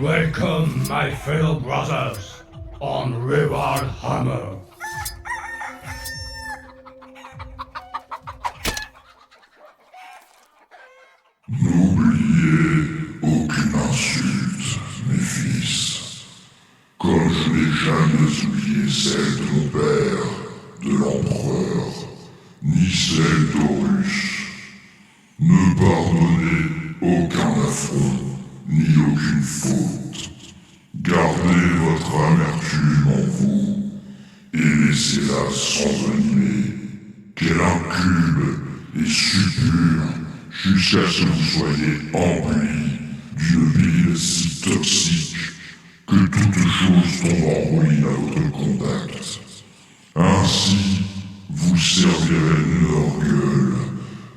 Welcome, my fellow brothers, on Reward Hammer. N'oubliez aucune insulte, mes fils, comme je n'ai jamais oublié celle de mon père, de l'empereur, ni celle d'Horus. Ne pardonnez aucun affront, ni aucune faute. Gardez votre amertume en vous, et laissez-la s'envenimer, qu'elle incube et suppure jusqu'à ce que vous soyez emplis d'une bile si toxique que toute chose tombe en ruine à votre contact. Ainsi, vous servirez leur gueule.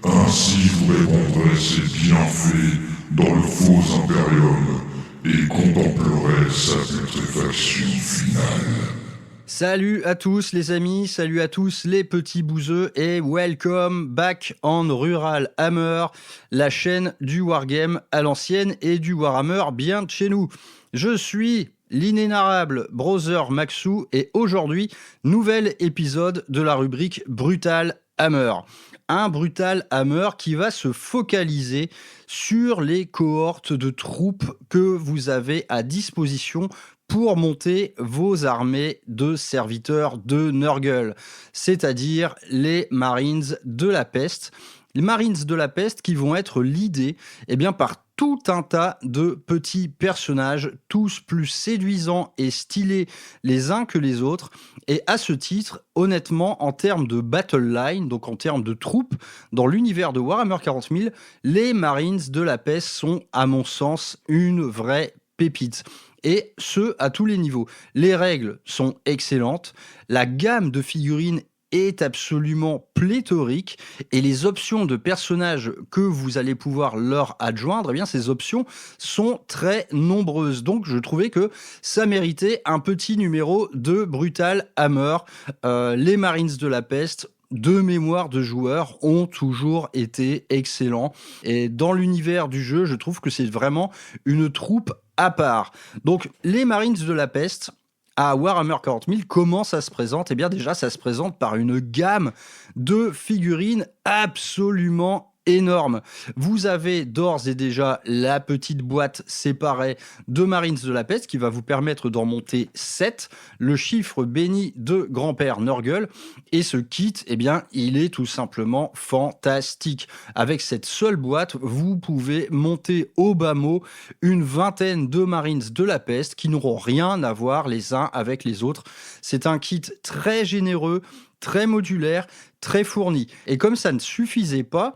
Ainsi, vous répandrez ses bienfaits dans le faux impérium et contemplerez sa putréfaction finale. Salut à tous les amis, salut à tous les petits bouseux et welcome back on Rural Hammer, la chaîne du Wargame à l'ancienne et du Warhammer bien de chez nous. Je suis l'inénarrable Brother Maxou et aujourd'hui, nouvel épisode de la rubrique Brutal Hammer. Un Brutal Hammer qui va se focaliser sur les cohortes de troupes que vous avez à disposition pour monter vos armées de serviteurs de Nurgle, c'est-à-dire les Marines de la Peste. Les Marines de la Peste qui vont être leadés par tout un tas de petits personnages, tous plus séduisants et stylés les uns que les autres. Et à ce titre, honnêtement, en termes de battle line, donc en termes de troupes, dans l'univers de Warhammer 40 000, les Marines de la Peste sont, à mon sens, une vraie pépite. Et ce, à tous les niveaux. Les règles sont excellentes, la gamme de figurines est absolument pléthorique et les options de personnages que vous allez pouvoir leur adjoindre, ces options sont très nombreuses. Donc je trouvais que ça méritait un petit numéro de Brutal Hammer. Les Marines de la Peste, de mémoire de joueurs, ont toujours été excellents. Et dans l'univers du jeu, je trouve que c'est vraiment une troupe à part. Donc, les Marines de la Peste, à Warhammer 40 000, comment ça se présente ? Eh bien, déjà, ça se présente par une gamme de figurines absolument énorme. Vous avez d'ores et déjà la petite boîte séparée de Marines de la Peste qui va vous permettre d'en monter 7, le chiffre béni de grand-père Nurgle. Et ce kit, il est tout simplement fantastique. Avec cette seule boîte, vous pouvez monter au bas mot une vingtaine de Marines de la Peste qui n'auront rien à voir les uns avec les autres. C'est un kit très généreux, très modulaire, très fourni. Et comme ça ne suffisait pas,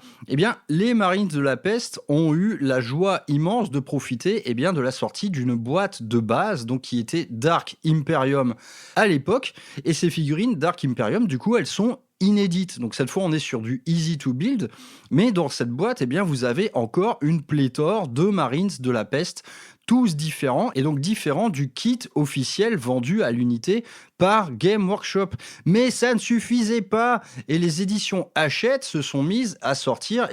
les Marines de la Peste ont eu la joie immense de profiter de la sortie d'une boîte de base, donc qui était Dark Imperium à l'époque. Et ces figurines Dark Imperium, du coup, elles sont inédites. Donc cette fois, on est sur du easy to build, mais dans cette boîte, vous avez encore une pléthore de Marines de la Peste, tous différents, et donc différents du kit officiel vendu à l'unité par Game Workshop. Mais ça ne suffisait pas, et les éditions Hachette se sont mises à sortir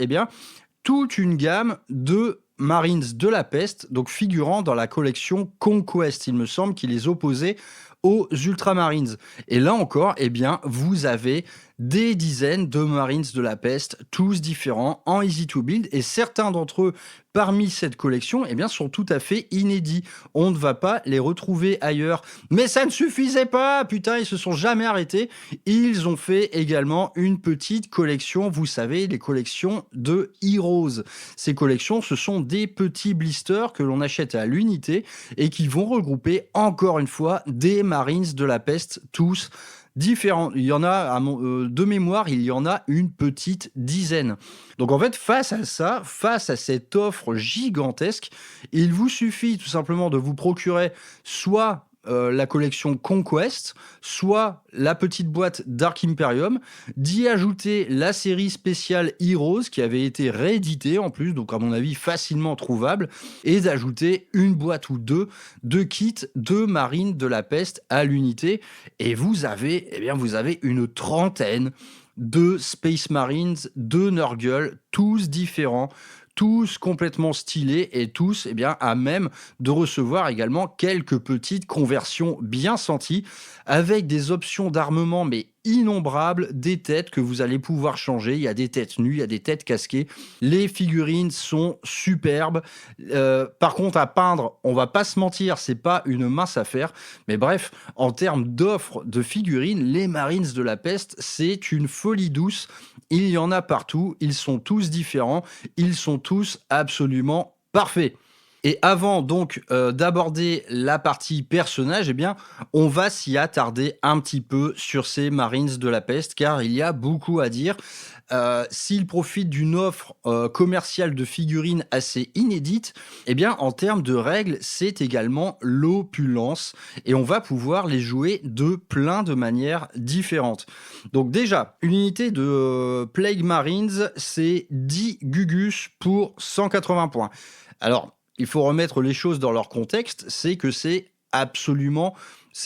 toute une gamme de Marines de la Peste, donc figurant dans la collection Conquest. Il me semble qu'il les opposait aux Ultramarines. Et là encore, vous avez des dizaines de Marines de la Peste, tous différents, en easy to build, et certains d'entre eux, parmi cette collection, sont tout à fait inédits. On ne va pas les retrouver ailleurs. Mais ça ne suffisait pas, putain, ils se sont jamais arrêtés. Ils ont fait également une petite collection, vous savez, les collections de Heroes. Ces collections, ce sont des petits blisters que l'on achète à l'unité et qui vont regrouper, encore une fois, des Marines de la Peste, tous différents. Il y en a, de mémoire, il y en a une petite dizaine. Donc en fait, face à ça, face à cette offre gigantesque, il vous suffit tout simplement de vous procurer soit la collection Conquest, soit la petite boîte Dark Imperium, d'y ajouter la série spéciale Heroes qui avait été rééditée en plus, donc à mon avis facilement trouvable, et d'ajouter une boîte ou deux de kits de Marines de la Peste à l'unité, et vous avez une trentaine de Space Marines de Nurgle, tous différents, tous complètement stylés et tous à même de recevoir également quelques petites conversions bien senties avec des options d'armement mais innombrables, des têtes que vous allez pouvoir changer. Il y a des têtes nues, il y a des têtes casquées. Les figurines sont superbes. Par contre, à peindre, on va pas se mentir, c'est pas une mince affaire. Mais bref, en termes d'offres de figurines, les Marines de la Peste, c'est une folie douce. Il y en a partout, ils sont tous différents, ils sont tous absolument parfaits. Et avant donc d'aborder la partie personnage, on va s'y attarder un petit peu sur ces Marines de la Peste, car il y a beaucoup à dire. S'ils profitent d'une offre commerciale de figurines assez inédite, en termes de règles, c'est également l'opulence, et on va pouvoir les jouer de plein de manières différentes. Donc déjà, une unité de Plague Marines, c'est 10 Gugus pour 180 points. Alors, il faut remettre les choses dans leur contexte, c'est que c'est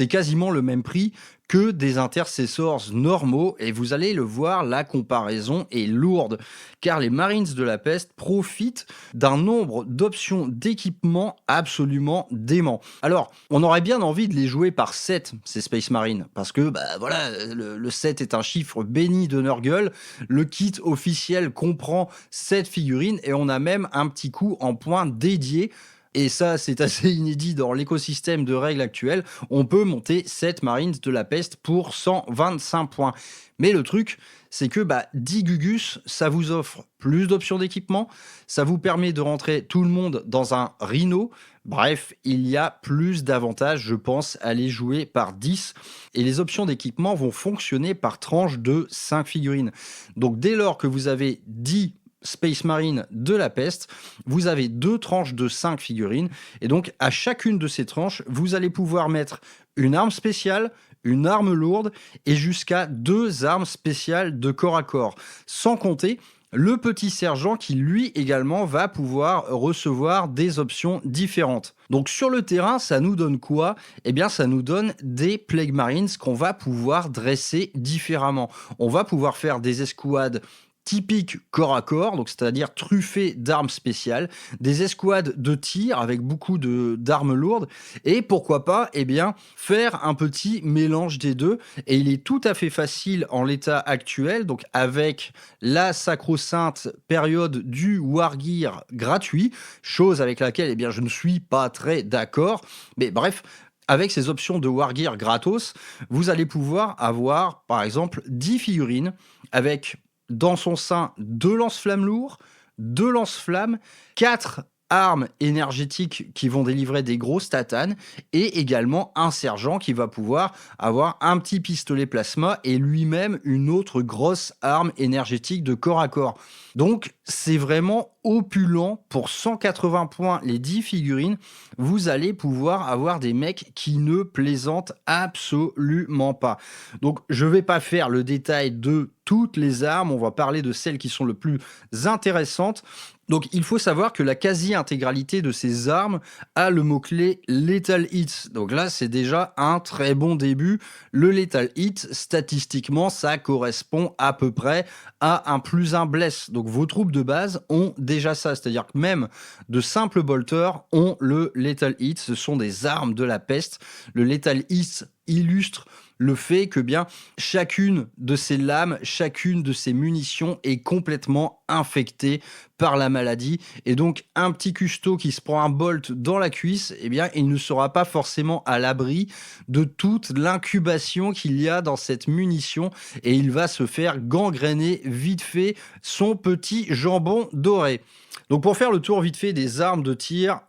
quasiment le même prix que des intercessors normaux, et vous allez le voir, la comparaison est lourde, car les Marines de la Peste profitent d'un nombre d'options d'équipement absolument dément. Alors, on aurait bien envie de les jouer par 7, ces Space Marines, parce que, le 7 est un chiffre béni de Nurgle, le kit officiel comprend 7 figurines, et on a même un petit coup en points dédié. Et ça, c'est assez inédit dans l'écosystème de règles actuelles. On peut monter 7 Marines de la Peste pour 125 points. Mais le truc, c'est que 10 Gugus, ça vous offre plus d'options d'équipement, ça vous permet de rentrer tout le monde dans un Rhino. Bref, il y a plus d'avantages, je pense, à les jouer par 10. Et les options d'équipement vont fonctionner par tranche de 5 figurines. Donc dès lors que vous avez 10 Space Marine de la Peste, vous avez 2 tranches de 5 figurines, et donc à chacune de ces tranches, vous allez pouvoir mettre une arme spéciale, une arme lourde, et jusqu'à 2 armes spéciales de corps à corps, sans compter le petit sergent qui lui également va pouvoir recevoir des options différentes. Donc sur le terrain, ça nous donne quoi ? Ça nous donne des Plague Marines qu'on va pouvoir dresser différemment. On va pouvoir faire des escouades typiques corps à corps, donc c'est-à-dire truffés d'armes spéciales, des escouades de tir avec beaucoup d'armes lourdes, et pourquoi pas faire un petit mélange des deux. Et il est tout à fait facile en l'état actuel, donc avec la sacro-sainte période du Wargear gratuit, chose avec laquelle je ne suis pas très d'accord, mais bref. Avec ces options de Wargear gratos, vous allez pouvoir avoir par exemple 10 figurines avec dans son sein 2 lance-flammes lourds, 2 lance-flammes, 4 armes énergétiques qui vont délivrer des grosses tatanes, et également un sergent qui va pouvoir avoir un petit pistolet plasma et lui-même une autre grosse arme énergétique de corps à corps. Donc c'est vraiment opulent. Pour 180 points les 10 figurines, vous allez pouvoir avoir des mecs qui ne plaisantent absolument pas. Donc je vais pas faire le détail de toutes les armes, on va parler de celles qui sont le plus intéressantes. Donc il faut savoir que la quasi-intégralité de ces armes a le mot-clé Lethal Hits. Donc là, c'est déjà un très bon début. Le Lethal Hit, statistiquement, ça correspond à peu près à un +1 bless. Donc vos troupes de base ont déjà ça. C'est-à-dire que même de simples bolters ont le Lethal Hit. Ce sont des armes de la peste. Le Lethal Hit illustre le fait que chacune de ces lames, chacune de ces munitions est complètement infectée par la maladie, et donc un petit custo qui se prend un bolt dans la cuisse, il ne sera pas forcément à l'abri de toute l'incubation qu'il y a dans cette munition, et il va se faire gangréner vite fait son petit jambon doré. Donc pour faire le tour vite fait des armes de tir,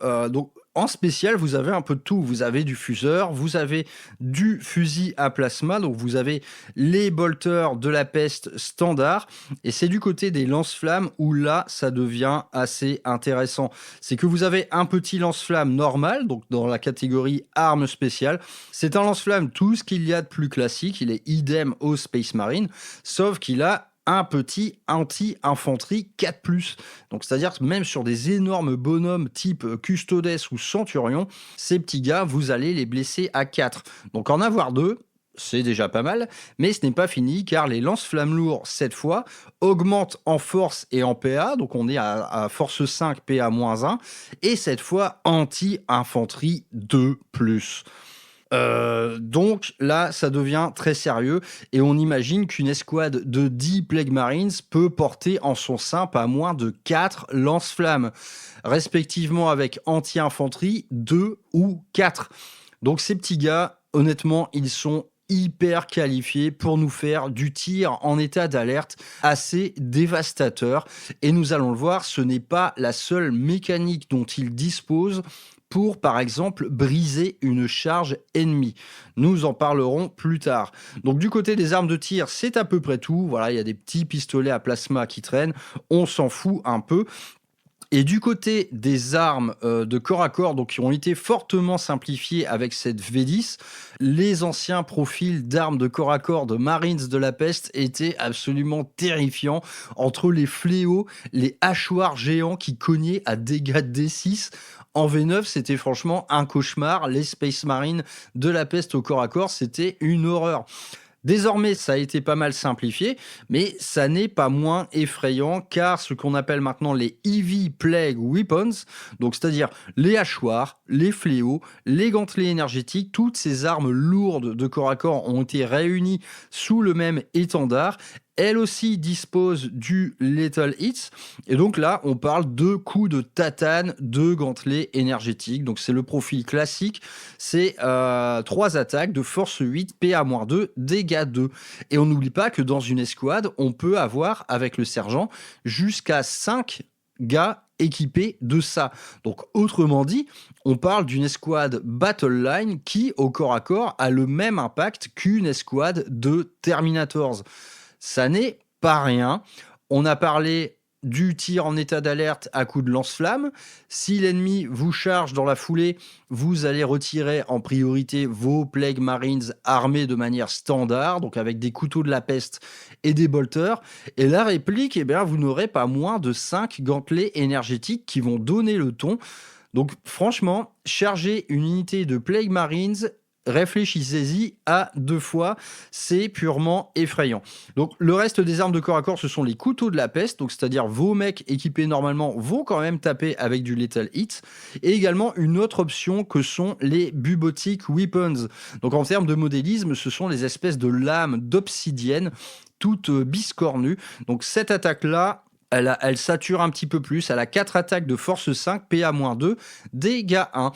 en spécial, vous avez un peu de tout. Vous avez du fuseur, vous avez du fusil à plasma, donc vous avez les bolters de la peste standard, et c'est du côté des lance-flammes où là, ça devient assez intéressant. C'est que vous avez un petit lance-flamme normal, donc dans la catégorie armes spéciales. C'est un lance-flamme tout ce qu'il y a de plus classique, il est idem au Space Marine, sauf qu'il a un petit anti-infanterie 4+. Donc c'est-à-dire que même sur des énormes bonhommes type Custodes ou Centurion, ces petits gars, vous allez les blesser à 4. Donc en avoir 2, c'est déjà pas mal, mais ce n'est pas fini car les lance-flammes lourds, cette fois, augmentent en force et en PA, donc on est à force 5, PA-1, et cette fois anti-infanterie 2+. Donc là, ça devient très sérieux et on imagine qu'une escouade de 10 Plague Marines peut porter en son sein pas moins de 4 lance-flammes, respectivement avec anti-infanterie 2 ou 4. Donc ces petits gars, honnêtement, ils sont hyper qualifiés pour nous faire du tir en état d'alerte assez dévastateur. Et nous allons le voir, ce n'est pas la seule mécanique dont ils disposent pour, par exemple, briser une charge ennemie. Nous en parlerons plus tard. Donc du côté des armes de tir, c'est à peu près tout. Voilà, il y a des petits pistolets à plasma qui traînent. On s'en fout un peu. Et du côté des armes de corps à corps, donc qui ont été fortement simplifiées avec cette V10, les anciens profils d'armes de corps à corps de Marines de la Peste étaient absolument terrifiants. Entre les fléaux, les hachoirs géants qui cognaient à dégâts de D6, en V9, c'était franchement un cauchemar. Les Space Marines de la Peste au corps à corps, c'était une horreur. Désormais, ça a été pas mal simplifié, mais ça n'est pas moins effrayant car ce qu'on appelle maintenant les Heavy Plague Weapons, donc c'est-à-dire les hachoirs, les fléaux, les gantelets énergétiques, toutes ces armes lourdes de corps à corps ont été réunies sous le même étendard. Elle aussi dispose du Lethal Hits. Et donc là, on parle de coups de tatane, de gantelets énergétiques. Donc c'est le profil classique. C'est 3 attaques de force 8, PA-2, dégâts 2. Et on n'oublie pas que dans une escouade, on peut avoir, avec le sergent, jusqu'à 5 gars équipés de ça. Donc autrement dit, on parle d'une escouade Battle Line qui, au corps à corps, a le même impact qu'une escouade de Terminators. Ça n'est pas rien. On a parlé du tir en état d'alerte à coup de lance-flamme. Si l'ennemi vous charge dans la foulée, vous allez retirer en priorité vos Plague Marines armés de manière standard, donc avec des couteaux de la peste et des bolters. Et la réplique, eh bien, vous n'aurez pas moins de 5 gantelets énergétiques qui vont donner le ton. Donc franchement, charger une unité de Plague Marines, réfléchissez-y à 2 fois, c'est purement effrayant. Donc le reste des armes de corps à corps, ce sont les couteaux de la peste, donc c'est-à-dire vos mecs équipés normalement vont quand même taper avec du Lethal Hits, et également une autre option que sont les Bubotic Weapons. Donc en termes de modélisme, ce sont les espèces de lames d'obsidienne, toutes biscornues. Donc cette attaque-là, elle sature un petit peu plus, elle a 4 attaques de force 5, PA-2, dégâts 1.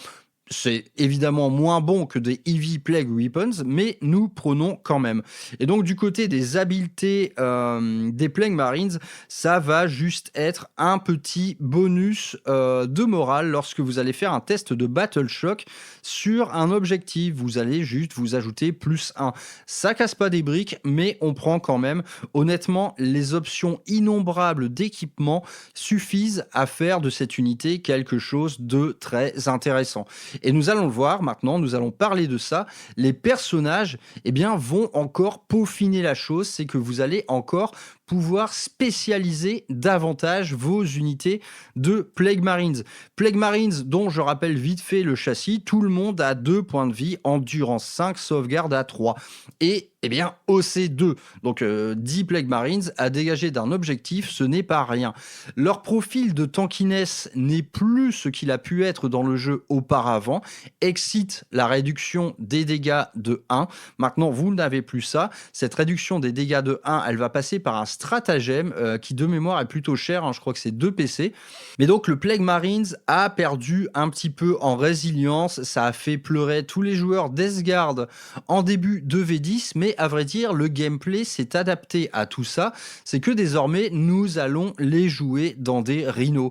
C'est évidemment moins bon que des Heavy Plague Weapons, mais nous prenons quand même. Et donc du côté des habiletés des Plague Marines, ça va juste être un petit bonus de morale lorsque vous allez faire un test de Battle Shock sur un objectif. Vous allez juste vous ajouter +1. Ça casse pas des briques, mais on prend quand même. Honnêtement, les options innombrables d'équipement suffisent à faire de cette unité quelque chose de très intéressant. Et nous allons le voir maintenant, nous allons parler de ça. Les personnages, eh bien, vont encore peaufiner la chose, c'est que vous allez encore pouvoir spécialiser davantage vos unités de Plague Marines. Plague Marines, dont je rappelle vite fait le châssis, tout le monde a 2 points de vie, endurance 5, sauvegarde à 3. Et eh bien, OC2, donc 10 Plague Marines à dégager d'un objectif, ce n'est pas rien. Leur profil de tankiness n'est plus ce qu'il a pu être dans le jeu auparavant, excite la réduction des dégâts de 1. Maintenant, vous n'avez plus ça. Cette réduction des dégâts de 1, elle va passer par un stratagème qui, de mémoire, est plutôt cher. Hein, je crois que c'est 2 PC. Mais donc, le Plague Marines a perdu un petit peu en résilience. Ça a fait pleurer tous les joueurs d'Esgard en début de V10, mais à vrai dire, le gameplay s'est adapté à tout ça. C'est que désormais, nous allons les jouer dans des rhinos.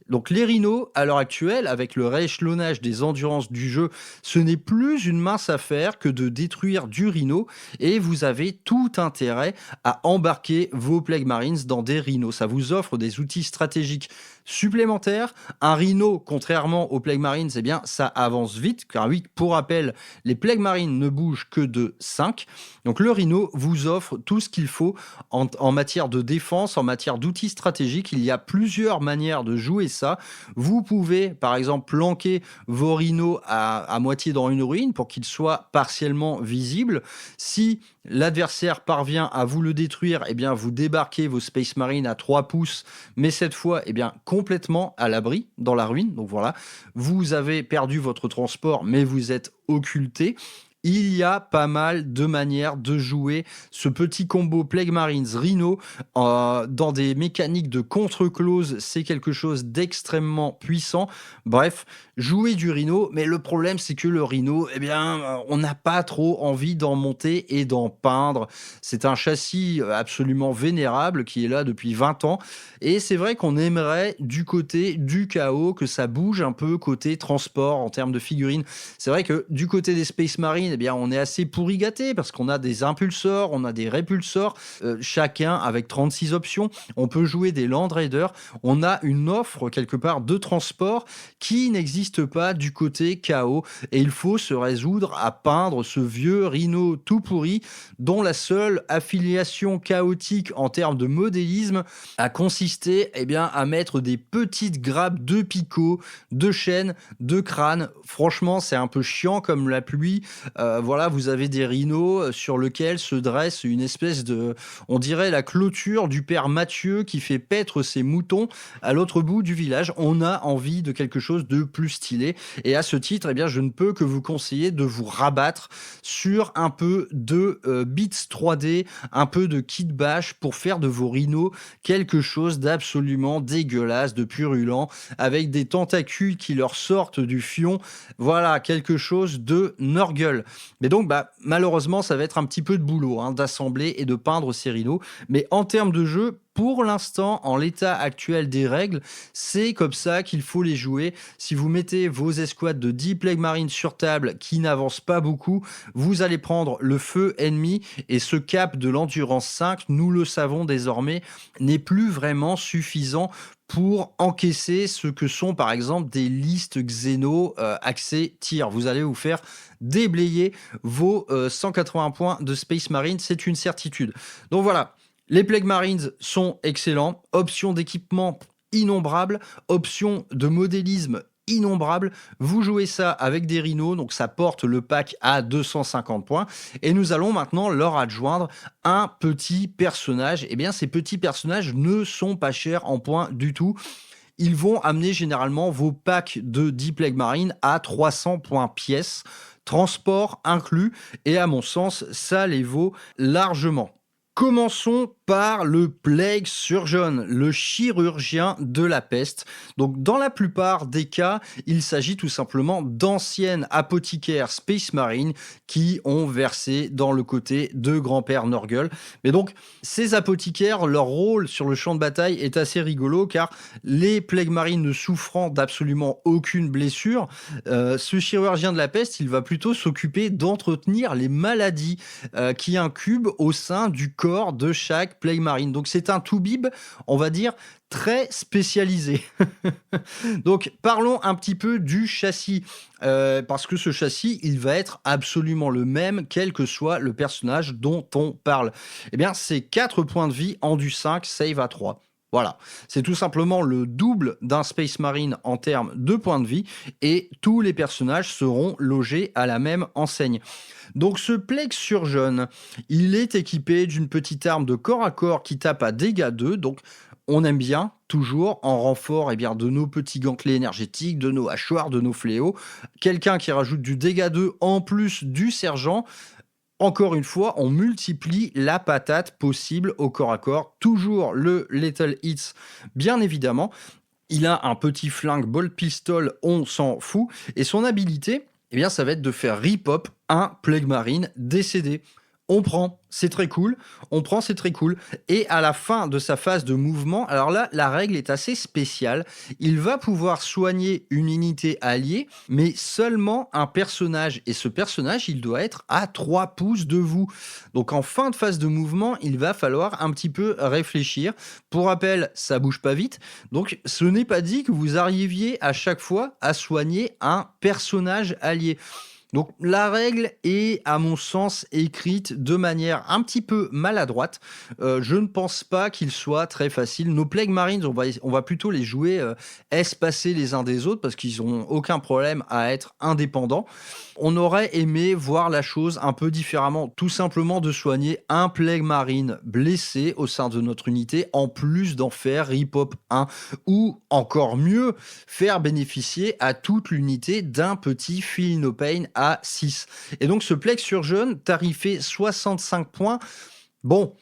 Donc les rhinos, à l'heure actuelle, avec le rééchelonnage des endurances du jeu, ce n'est plus une mince affaire que de détruire du rhino, et vous avez tout intérêt à embarquer vos Plague Marines dans des rhinos. Ça vous offre des outils stratégiques supplémentaires. Un Rhino, contrairement aux Plague Marines, eh bien, ça avance vite, car oui, pour rappel, les Plague Marines ne bougent que de 5. Donc le Rhino vous offre tout ce qu'il faut en matière de défense, en matière d'outils stratégiques. Il y a plusieurs manières de jouer ça. Vous pouvez, par exemple, planquer vos Rhinos à moitié dans une ruine pour qu'ils soient partiellement visibles. Si l'adversaire parvient à vous le détruire, eh bien, vous débarquez vos Space Marines à 3 pouces, mais cette fois, eh bien, complètement à l'abri dans la ruine. Donc voilà, vous avez perdu votre transport, mais vous êtes occulté. Il y a pas mal de manières de jouer ce petit combo Plague Marines Rhino dans des mécaniques de contre-close. C'est quelque chose d'extrêmement puissant. Bref, jouer du Rhino, mais le problème c'est que le Rhino, eh bien, on n'a pas trop envie d'en monter et d'en peindre. C'est un châssis absolument vénérable qui est là depuis 20 ans. Et c'est vrai qu'on aimerait du côté du chaos que ça bouge un peu côté transport en termes de figurines. C'est vrai que du côté des Space Marines, eh bien, on est assez pourri gâté parce qu'on a des impulsors, on a des répulsors, chacun avec 36 options. On peut jouer des Land Raiders. On a une offre quelque part de transport qui n'existe pas du côté chaos et il faut se résoudre à peindre ce vieux Rhino tout pourri dont la seule affiliation chaotique en termes de modélisme a consisté eh bien, à mettre des petites grappes de picots, de chaînes, de crânes. Franchement, c'est un peu chiant comme la pluie. Voilà, vous avez des rhinos sur lesquels se dresse une espèce de, on dirait la clôture du père Mathieu qui fait paître ses moutons à l'autre bout du village. On a envie de quelque chose de plus stylé. Et à ce titre, eh bien, je ne peux que vous conseiller de vous rabattre sur un peu de bits 3D, un peu de kit bash pour faire de vos rhinos quelque chose d'absolument dégueulasse, de purulent, avec des tentacules qui leur sortent du fion. Voilà, quelque chose de Nurgle. Mais donc, malheureusement, ça va être un petit peu de boulot d'assembler et de peindre ces rhinos. Mais en termes de jeu, pour l'instant, en l'état actuel des règles, c'est comme ça qu'il faut les jouer. Si vous mettez vos escouades de 10 Plague Marines sur table qui n'avancent pas beaucoup, vous allez prendre le feu ennemi et ce cap de l'endurance 5, nous le savons désormais, n'est plus vraiment suffisant pour encaisser ce que sont par exemple des listes Xeno accès tir. Vous allez vous faire déblayer vos 180 points de Space Marine, c'est une certitude. Donc voilà. Les Plague Marines sont excellents, options d'équipement innombrables, options de modélisme innombrables. Vous jouez ça avec des rhinos, donc ça porte le pack à 250 points. Et nous allons maintenant leur adjoindre un petit personnage. Eh bien, ces petits personnages ne sont pas chers en points du tout. Ils vont amener généralement vos packs de 10 Plague Marines à 300 points pièce, transport inclus, et à mon sens, ça les vaut largement. Commençons par le Plague Surgeon, le chirurgien de la peste. Donc, dans la plupart des cas, il s'agit tout simplement d'anciennes apothicaires Space Marines qui ont versé dans le côté de grand-père Nurgle. Mais donc, ces apothicaires, leur rôle sur le champ de bataille est assez rigolo car les Plague Marines ne souffrant d'absolument aucune blessure, ce chirurgien de la peste, il va plutôt s'occuper d'entretenir les maladies qui incubent au sein du corps de chaque Plague Marine. Donc c'est un toubib, on va dire, très spécialisé. Donc parlons un petit peu du châssis, parce que ce châssis, il va être absolument le même, quel que soit le personnage dont on parle. Eh bien, c'est 4 points de vie en du 5, save à 3. Voilà, c'est tout simplement le double d'un Space Marine en termes de points de vie et tous les personnages seront logés à la même enseigne. Donc ce Plague Surgeon, il est équipé d'une petite arme de corps à corps qui tape à dégâts 2, donc on aime bien, toujours, en renfort de nos petits gantelets énergétiques, de nos hachoirs, de nos fléaux, quelqu'un qui rajoute du dégât 2 en plus du sergent. Encore une fois, on multiplie la patate possible au corps à corps. Toujours le Lethal Hits, bien évidemment. Il a un petit flingue bolt pistol, on s'en fout. Et son habilité, eh bien, ça va être de faire rip-hop un Plague Marine décédé. On prend, c'est très cool. On prend, c'est très cool. Et à la fin de sa phase de mouvement, alors là, la règle est assez spéciale. Il va pouvoir soigner une unité alliée, mais seulement un personnage. Et ce personnage, il doit être à 3 pouces de vous. Donc en fin de phase de mouvement, il va falloir un petit peu réfléchir. Pour rappel, ça bouge pas vite. Donc ce n'est pas dit que vous arriviez à chaque fois à soigner un personnage allié. Donc la règle est, à mon sens, écrite de manière un petit peu maladroite. Je ne pense pas qu'il soit très facile. Nos Plague Marines, on va plutôt les jouer espacés les uns des autres parce qu'ils n'ont aucun problème à être indépendants. On aurait aimé voir la chose un peu différemment, tout simplement de soigner un Plague Marine blessé au sein de notre unité, en plus d'en faire Rip-Hop 1, ou encore mieux, faire bénéficier à toute l'unité d'un petit Feel No Pain à 6. Et donc ce Plague Surgeon, tarifé 65 points, bon...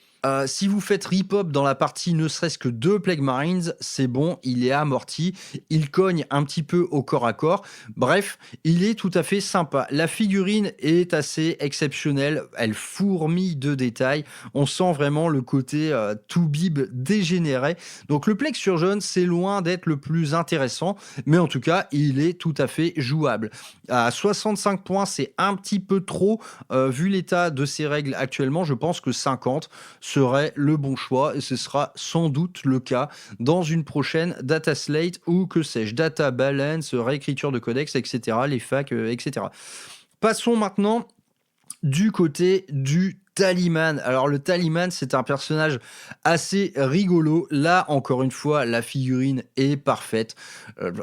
si vous faites Rip-Hop dans la partie ne serait-ce que 2 Plague Marines, c'est bon, il est amorti, il cogne un petit peu au corps à corps. Bref, il est tout à fait sympa. La figurine est assez exceptionnelle, elle fourmille de détails. On sent vraiment le côté Toubib dégénéré. Donc le Plague Surgeon, c'est loin d'être le plus intéressant, mais en tout cas, il est tout à fait jouable. À 65 points, c'est un petit peu trop. Vu l'état de ses règles actuellement, je pense que 50 serait le bon choix et ce sera sans doute le cas dans une prochaine data slate ou que sais-je, data balance, réécriture de codex, etc., les facs, etc. Passons maintenant du côté du Taliman. Alors le Taliman, c'est un personnage assez rigolo. Là, encore une fois, la figurine est parfaite.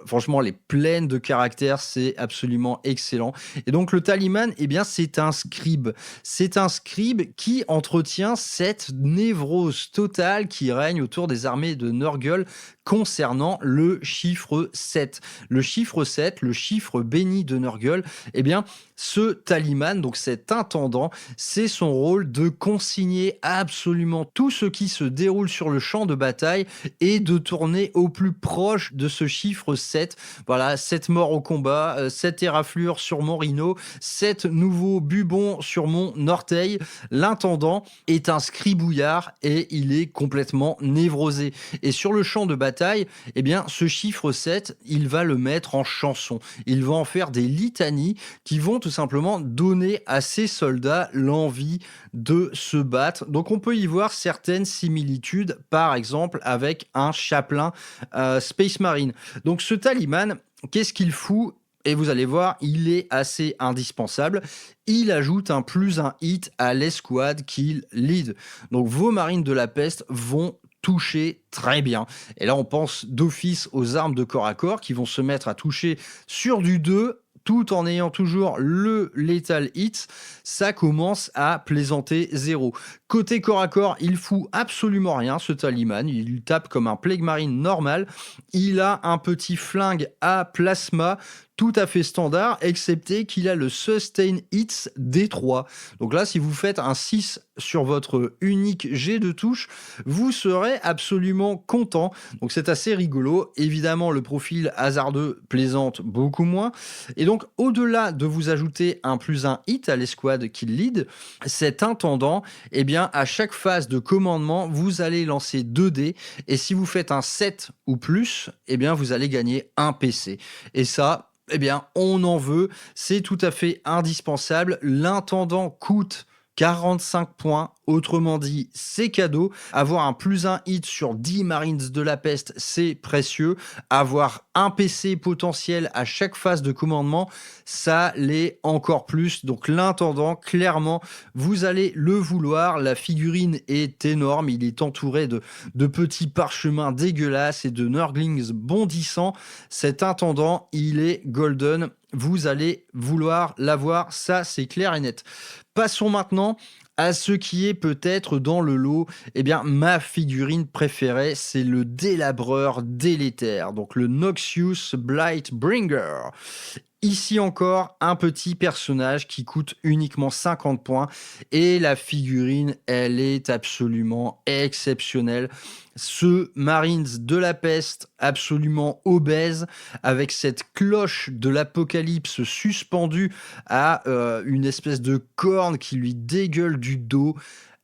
Franchement, elle est pleine de caractère, c'est absolument excellent. Et donc le Taliman, eh bien, c'est un scribe. C'est un scribe qui entretient cette névrose totale qui règne autour des armées de Nurgle concernant le chiffre 7. Le chiffre 7, le chiffre béni de Nurgle, eh bien, ce Taliman, donc cet intendant, c'est son rôle de consigner absolument tout ce qui se déroule sur le champ de bataille et de tourner au plus proche de ce chiffre 7. Voilà, 7 morts au combat, 7 éraflures sur mon rhino, 7 nouveaux bubons sur mon orteil. L'intendant est un scribouillard et il est complètement névrosé. Et sur le champ de bataille, eh bien, ce chiffre 7, il va le mettre en chanson. Il va en faire des litanies qui vont tout simplement donner à ses soldats l'envie de se battre. Donc on peut y voir certaines similitudes, par exemple avec un chapelain Space Marine. Donc ce Taliman, qu'est-ce qu'il fout ? Et vous allez voir, il est assez indispensable. Il ajoute un +1 hit à l'escouade qu'il lead. Donc vos marines de la peste vont toucher très bien. Et là, on pense d'office aux armes de corps à corps qui vont se mettre à toucher sur du 2 tout en ayant toujours le Lethal Hit, ça commence à plaisanter 0. Côté corps à corps, il fout absolument rien, ce Taliman. Il tape comme un Plague Marine normal. Il a un petit flingue à plasma tout à fait standard, excepté qu'il a le Sustain Hits D3. Donc là, si vous faites un 6 sur votre unique jet de touche, vous serez absolument content. Donc c'est assez rigolo. Évidemment, le profil hasardeux plaisante beaucoup moins. Et donc, au-delà de vous ajouter un +1 hit à l'escouade qu'il lead, cet intendant, eh bien, à chaque phase de commandement, vous allez lancer 2 dés. Et si vous faites un 7 ou plus, eh bien, vous allez gagner un PC. Et ça, eh bien, on en veut, c'est tout à fait indispensable. L'intendant coûte 45 points, autrement dit, c'est cadeau. Avoir un +1 hit sur 10 Marines de la peste, c'est précieux. Avoir un PC potentiel à chaque phase de commandement, ça l'est encore plus. Donc l'intendant, clairement, vous allez le vouloir. La figurine est énorme, il est entouré de petits parchemins dégueulasses et de Nurglings bondissants. Cet intendant, il est golden. Vous allez vouloir l'avoir, ça c'est clair et net. Passons maintenant à ce qui est peut-être dans le lot, eh bien, ma figurine préférée, c'est le délabreur délétère, donc le Noxious Blightbringer. Ici encore, un petit personnage qui coûte uniquement 50 points et la figurine, elle est absolument exceptionnelle. Ce Marines de la peste, absolument obèse, avec cette cloche de l'apocalypse suspendue à une espèce de corne qui lui dégueule du dos.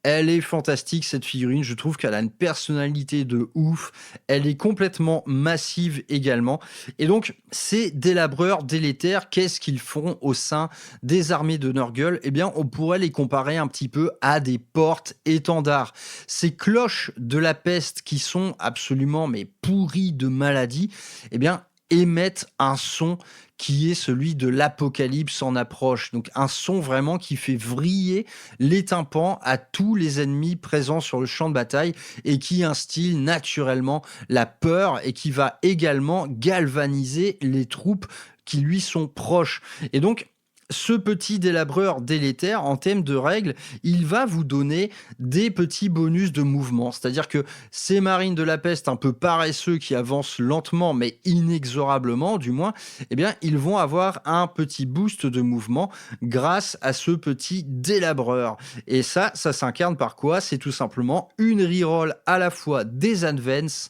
Elle est fantastique cette figurine, je trouve qu'elle a une personnalité de ouf, elle est complètement massive également. Et donc ces délabreurs délétères, qu'est-ce qu'ils font au sein des armées de Nurgle? Eh bien on pourrait les comparer un petit peu à des portes-étendards. Ces cloches de la peste qui sont absolument mais pourries de maladie, eh bien émettent un son qui est celui de l'apocalypse en approche. Donc un son vraiment qui fait vriller les tympans à tous les ennemis présents sur le champ de bataille et qui instille naturellement la peur et qui va également galvaniser les troupes qui lui sont proches. Et donc, ce petit délabreur délétère, en thème de règles, il va vous donner des petits bonus de mouvement. C'est-à-dire que ces marines de la peste un peu paresseux qui avancent lentement mais inexorablement du moins, eh bien ils vont avoir un petit boost de mouvement grâce à ce petit délabreur. Et ça s'incarne par quoi? C'est tout simplement une reroll à la fois des advances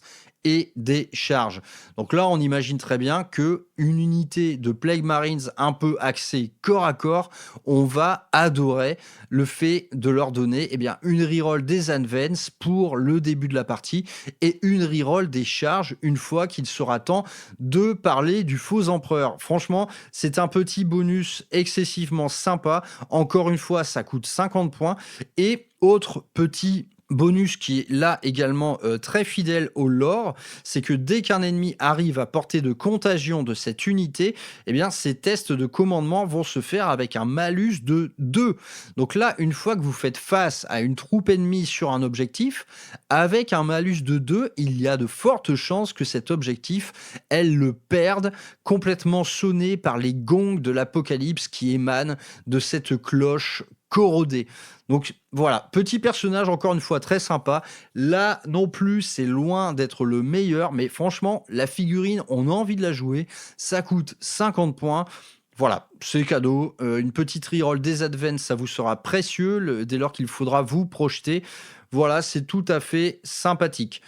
et des charges. Donc là, on imagine très bien que une unité de Plague Marines un peu axée corps à corps, on va adorer le fait de leur donner une reroll des advances pour le début de la partie et une reroll des charges une fois qu'il sera temps de parler du faux empereur. Franchement, c'est un petit bonus excessivement sympa. Encore une fois, ça coûte 50 points. Et autre petit bonus qui est là également très fidèle au lore, c'est que dès qu'un ennemi arrive à portée de contagion de cette unité, eh bien ces tests de commandement vont se faire avec un malus de 2. Donc là, une fois que vous faites face à une troupe ennemie sur un objectif, avec un malus de 2, il y a de fortes chances que cet objectif, elle le perde, complètement sonné par les gongs de l'apocalypse qui émanent de cette cloche corrodée. Donc voilà, petit personnage encore une fois très sympa. Là non plus, c'est loin d'être le meilleur, mais franchement, la figurine, on a envie de la jouer. Ça coûte 50 points. Voilà, c'est cadeau. Une petite reroll des advances, ça vous sera précieux dès lors qu'il faudra vous projeter. Voilà, c'est tout à fait sympathique.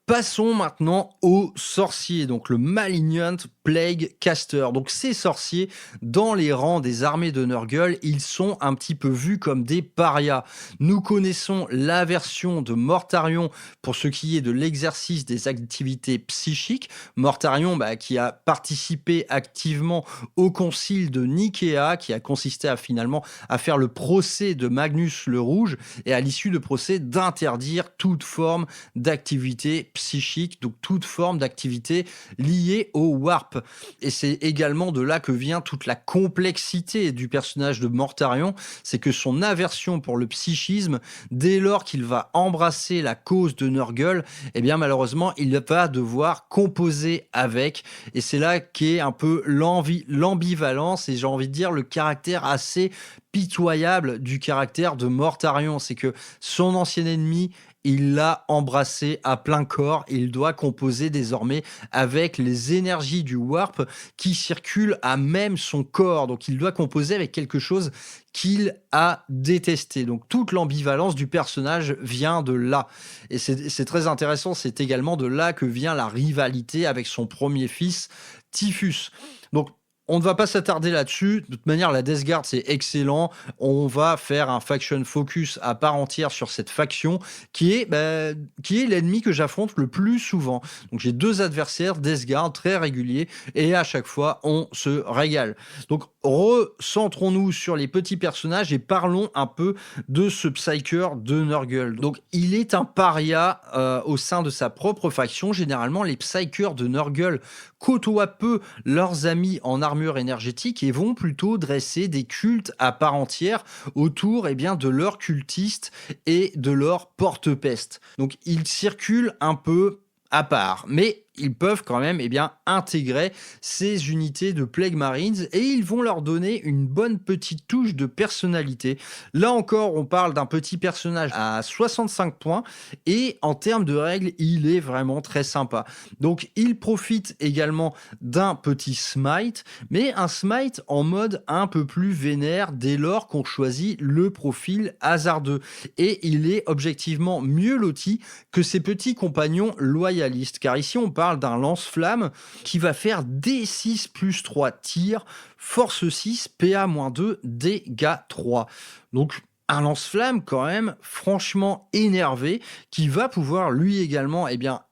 Passons maintenant aux sorciers, donc le Malignant Plague Caster. Donc ces sorciers, dans les rangs des armées de Nurgle, ils sont un petit peu vus comme des parias. Nous connaissons la version de Mortarion pour ce qui est de l'exercice des activités psychiques. Mortarion qui a participé activement au concile de Nicéa, qui a consisté à finalement à faire le procès de Magnus le Rouge et à l'issue de procès d'interdire toute forme d'activité psychique, donc toute forme d'activité liée au warp. Et c'est également de là que vient toute la complexité du personnage de Mortarion, c'est que son aversion pour le psychisme, dès lors qu'il va embrasser la cause de Nurgle, malheureusement, il va devoir composer avec, et c'est là qu'est un peu l'ambivalence, et j'ai envie de dire le caractère assez pitoyable du caractère de Mortarion, c'est que son ancien ennemi, il l'a embrassé à plein corps et il doit composer désormais avec les énergies du warp qui circulent à même son corps. Donc il doit composer avec quelque chose qu'il a détesté. Donc toute l'ambivalence du personnage vient de là. Et c'est très intéressant, c'est également de là que vient la rivalité avec son premier fils, Typhus. Donc on ne va pas s'attarder là-dessus. De toute manière, la Death Guard, c'est excellent. On va faire un faction focus à part entière sur cette faction qui est l'ennemi que j'affronte le plus souvent. Donc, j'ai 2 adversaires Death Guard très réguliers et à chaque fois, on se régale. Donc, recentrons-nous sur les petits personnages et parlons un peu de ce Psyker de Nurgle. Donc, il est un paria au sein de sa propre faction. Généralement, les Psykers de Nurgle côtoient peu leurs amis en armure énergétique et vont plutôt dresser des cultes à part entière autour de leurs cultistes et de leurs porte-peste. Donc ils circulent un peu à part. Mais ils peuvent quand même intégrer ces unités de Plague Marines et ils vont leur donner une bonne petite touche de personnalité. Là encore, on parle d'un petit personnage à 65 points et en termes de règles, il est vraiment très sympa. Donc, il profite également d'un petit smite, mais un smite en mode un peu plus vénère dès lors qu'on choisit le profil hasardeux. Et il est objectivement mieux loti que ses petits compagnons loyalistes, car ici on parle d'un lance-flamme qui va faire D6 plus 3 tirs, force 6, PA-2, dégâts 3. Donc un lance-flamme quand même franchement énervé qui va pouvoir lui également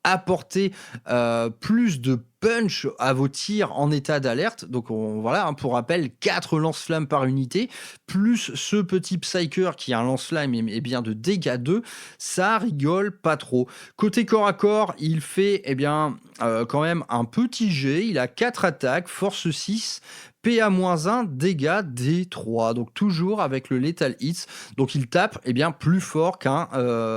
apporter plus de punch à vos tirs en état d'alerte. Donc voilà, pour rappel, 4 lance-flammes par unité, plus ce petit Psyker qui a un lance-flamme de dégâts 2, ça rigole pas trop. Côté corps à corps, il fait quand même un petit jet, il a 4 attaques, force 6, PA-1, dégâts D3, donc toujours avec le Lethal Hits, donc il tape plus fort qu'un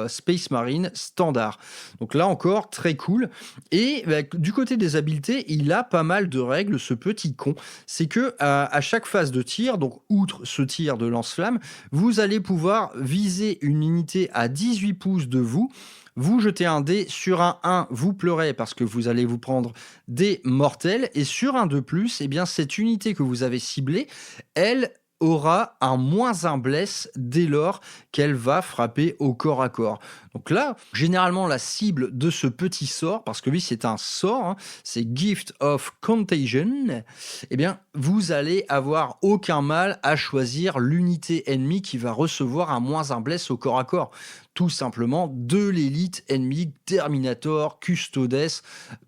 Space Marine standard. Donc là encore, très cool. Et du côté des habiletés, il a pas mal de règles, ce petit con. C'est que à chaque phase de tir, donc outre ce tir de lance-flamme, vous allez pouvoir viser une unité à 18 pouces de vous. Vous jetez un dé, sur un 1, vous pleurez parce que vous allez vous prendre des mortels, et sur un de plus, cette unité que vous avez ciblée, elle aura un -1 bless dès lors qu'elle va frapper au corps à corps. Donc là, généralement, la cible de ce petit sort, parce que oui, c'est un sort, c'est Gift of Contagion, vous allez avoir aucun mal à choisir l'unité ennemie qui va recevoir un -1 bless au corps à corps. Tout simplement de l'élite ennemie, Terminator, Custodes,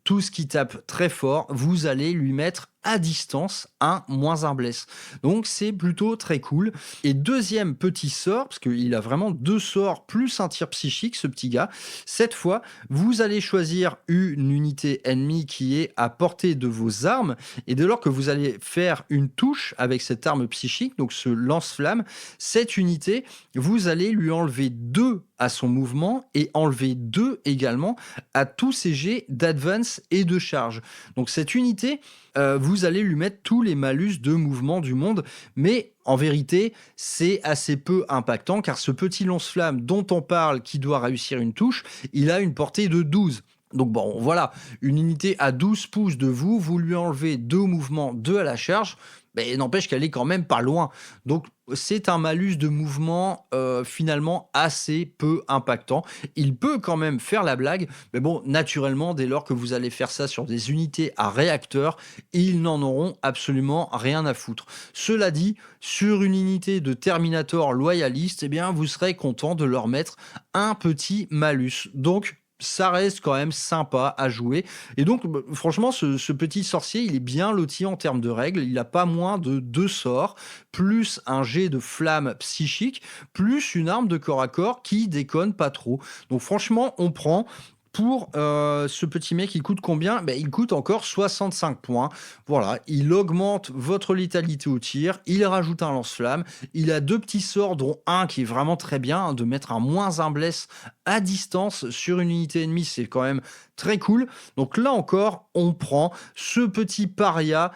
tout ce qui tape très fort, vous allez lui mettre à distance un -1 bless. Donc c'est plutôt très cool. Et deuxième petit sort, parce qu'il a vraiment 2 sorts plus un tir psychique, ce petit gars, cette fois, vous allez choisir une unité ennemie qui est à portée de vos armes, et dès lors que vous allez faire une touche avec cette arme psychique, donc ce lance-flamme, cette unité, vous allez lui enlever 2 à son mouvement et enlever 2 également à tous ses jets d'advance et de charge. Donc cette unité, vous allez lui mettre tous les malus de mouvement du monde, mais en vérité, c'est assez peu impactant car ce petit lance-flamme dont on parle qui doit réussir une touche, il a une portée de 12. Donc bon, voilà, une unité à 12 pouces de vous, vous lui enlevez 2 au mouvement, 2 à la charge, mais n'empêche qu'elle est quand même pas loin. Donc c'est un malus de mouvement finalement assez peu impactant. Il peut quand même faire la blague, mais bon, naturellement, dès lors que vous allez faire ça sur des unités à réacteur, ils n'en auront absolument rien à foutre. Cela dit, sur une unité de Terminator loyaliste, vous serez content de leur mettre un petit malus. Donc, ça reste quand même sympa à jouer. Et donc, franchement, ce petit sorcier, il est bien loti en termes de règles. Il a pas moins de 2 sorts, plus un jet de flamme psychique, plus une arme de corps à corps qui déconne pas trop. Donc, franchement, on prend. Pour ce petit mec, il coûte combien ? Il coûte encore 65 points. Voilà, il augmente votre létalité au tir, il rajoute un lance-flamme, il a 2 petits sorts, dont un qui est vraiment très bien, de mettre un -1 bless à distance sur une unité ennemie, c'est quand même très cool. Donc là encore, on prend ce petit paria,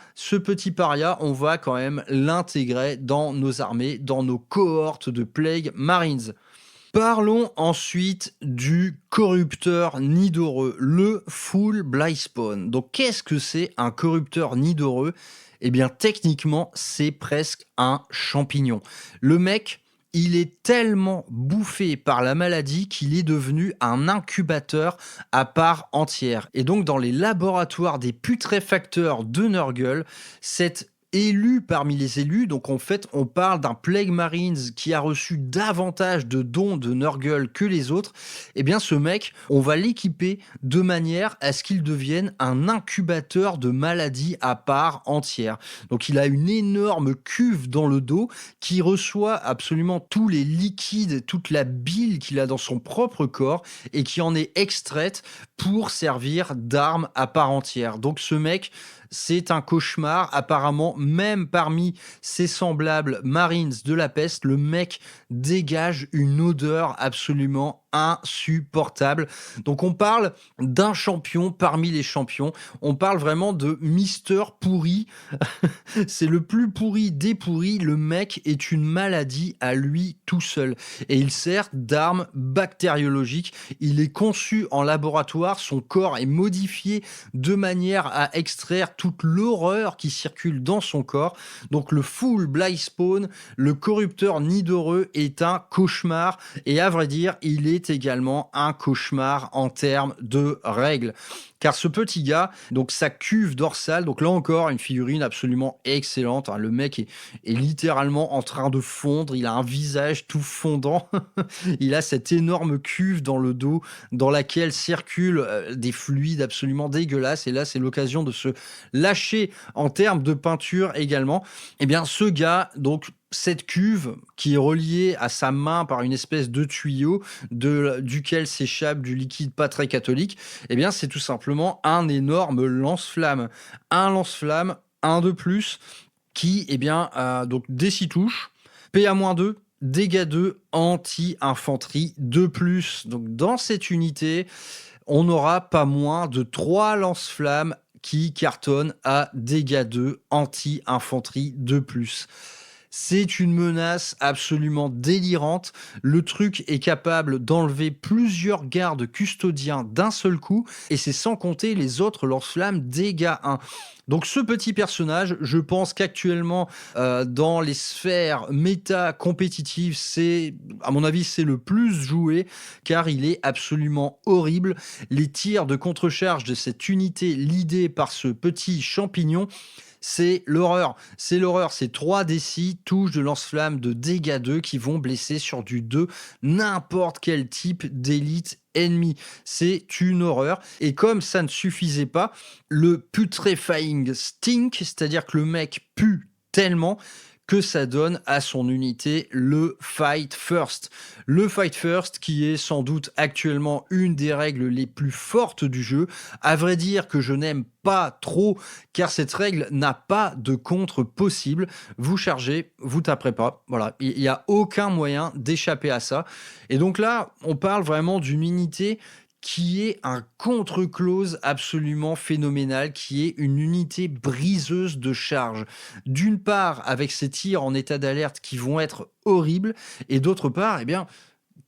on va quand même l'intégrer dans nos armées, dans nos cohortes de Plague Marines. Parlons ensuite du corrupteur nidoreux, le Full Blightspawn. Donc qu'est-ce que c'est un corrupteur nidoreux ? Techniquement, c'est presque un champignon. Le mec, il est tellement bouffé par la maladie qu'il est devenu un incubateur à part entière. Et donc dans les laboratoires des putréfacteurs de Nurgle, cette élu parmi les élus, donc en fait on parle d'un Plague Marines qui a reçu davantage de dons de Nurgle que les autres, ce mec, on va l'équiper de manière à ce qu'il devienne un incubateur de maladies à part entière. Donc il a une énorme cuve dans le dos qui reçoit absolument tous les liquides, toute la bile qu'il a dans son propre corps et qui en est extraite pour servir d'arme à part entière. Donc ce mec, c'est un cauchemar. Apparemment, même parmi ses semblables Marines de la peste, le mec dégage une odeur absolument insupportable. Donc on parle d'un champion parmi les champions, on parle vraiment de Mister Pourri. C'est le plus pourri des pourris, le mec est une maladie à lui tout seul. Et il sert d'arme bactériologique, il est conçu en laboratoire, son corps est modifié de manière à extraire toute l'horreur qui circule dans son corps. Donc le Full Blightspawn, le corrupteur nidoreux, est un cauchemar, et à vrai dire, il est également un cauchemar en termes de règles. Car ce petit gars, donc sa cuve dorsale, donc là encore une figurine absolument excellente, hein, le mec est littéralement en train de fondre, il a un visage tout fondant, il a cette énorme cuve dans le dos dans laquelle circulent des fluides absolument dégueulasses, et là c'est l'occasion de se lâcher en termes de peinture également. Et bien ce gars, donc cette cuve qui est reliée à sa main par une espèce de tuyau duquel s'échappe du liquide pas très catholique, eh bien c'est tout simplement un énorme lance-flamme. Un lance-flamme, un de plus, qui donc des 6 touches, PA-2, dégâts 2, anti-infanterie de plus. Donc dans cette unité, on n'aura pas moins de 3 lance-flammes qui cartonnent à dégâts 2, anti-infanterie de plus. C'est une menace absolument délirante. Le truc est capable d'enlever plusieurs gardes custodiens d'un seul coup, et c'est sans compter les autres lance-flammes dégâts 1. Donc ce petit personnage, je pense qu'actuellement, dans les sphères méta compétitives, à mon avis, c'est le plus joué, car il est absolument horrible. Les tirs de contre-charge de cette unité leadée par ce petit champignon, c'est l'horreur. C'est 3d6 touches de lance-flamme de dégâts 2 qui vont blesser sur du 2 n'importe quel type d'élite ennemi. C'est une horreur. Et comme ça ne suffisait pas, le putrefying stink, c'est-à-dire que le mec pue tellement que ça donne à son unité le Fight First. Le Fight First qui est sans doute actuellement une des règles les plus fortes du jeu. À vrai dire que je n'aime pas trop, car cette règle n'a pas de contre possible. Vous chargez, vous taperez pas. Voilà, il n'y a aucun moyen d'échapper à ça. Et donc là, on parle vraiment d'une unité qui est un contre-close absolument phénoménal, qui est une unité briseuse de charge. D'une part, avec ses tirs en état d'alerte qui vont être horribles, et d'autre part,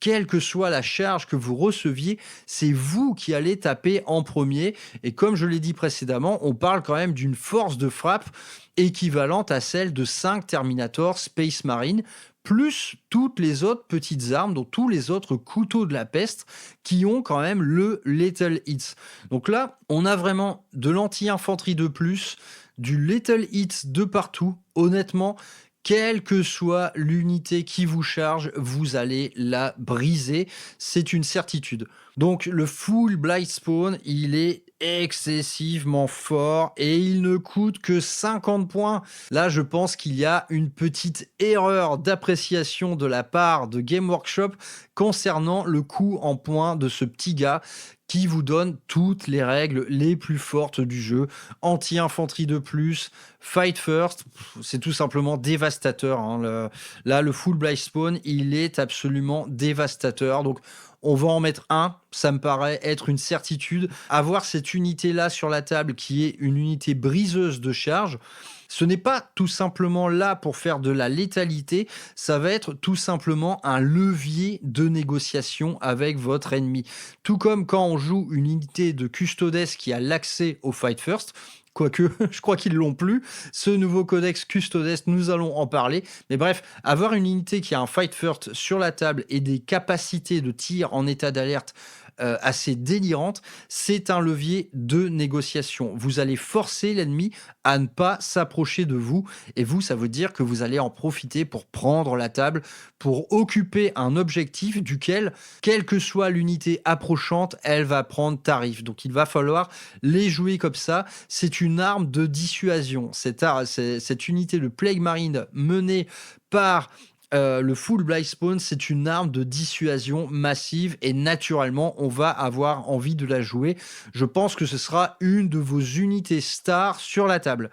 quelle que soit la charge que vous receviez, c'est vous qui allez taper en premier. Et comme je l'ai dit précédemment, on parle quand même d'une force de frappe équivalente à celle de 5 Terminator Space Marine, plus toutes les autres petites armes, donc tous les autres couteaux de la peste qui ont quand même le Lethal Hits. Donc là, on a vraiment de l'anti-infanterie de plus, du Lethal Hits de partout. Honnêtement, quelle que soit l'unité qui vous charge, vous allez la briser. C'est une certitude. Donc le Full Blightspawn, il est excessivement fort et il ne coûte que 50 points. Là, je pense qu'il y a une petite erreur d'appréciation de la part de Game Workshop concernant le coût en points de ce petit gars qui vous donne toutes les règles les plus fortes du jeu. Anti-infanterie de plus, Fight First, c'est tout simplement dévastateur. Hein. Le Full Blightspawn, il est absolument dévastateur. Donc, on va en mettre un, ça me paraît être une certitude. Avoir cette unité-là sur la table qui est une unité briseuse de charge, ce n'est pas tout simplement là pour faire de la létalité, ça va être tout simplement un levier de négociation avec votre ennemi. Tout comme quand on joue une unité de Custodes qui a l'accès au Fight First, quoique je crois qu'ils l'ont plus, ce nouveau codex Custodes, nous allons en parler. Mais bref, avoir une unité qui a un Fight First sur la table et des capacités de tir en état d'alerte assez délirantes, c'est un levier de négociation. Vous allez forcer l'ennemi à ne pas s'approcher de vous, et vous, ça veut dire que vous allez en profiter pour prendre la table, pour occuper un objectif duquel, quelle que soit l'unité approchante, elle va prendre tarif. Donc il va falloir les jouer comme ça. C'est une arme de dissuasion. Cette unité de Plague Marine menée par le Full Blightspawn, c'est une arme de dissuasion massive et naturellement, on va avoir envie de la jouer. Je pense que ce sera une de vos unités stars sur la table.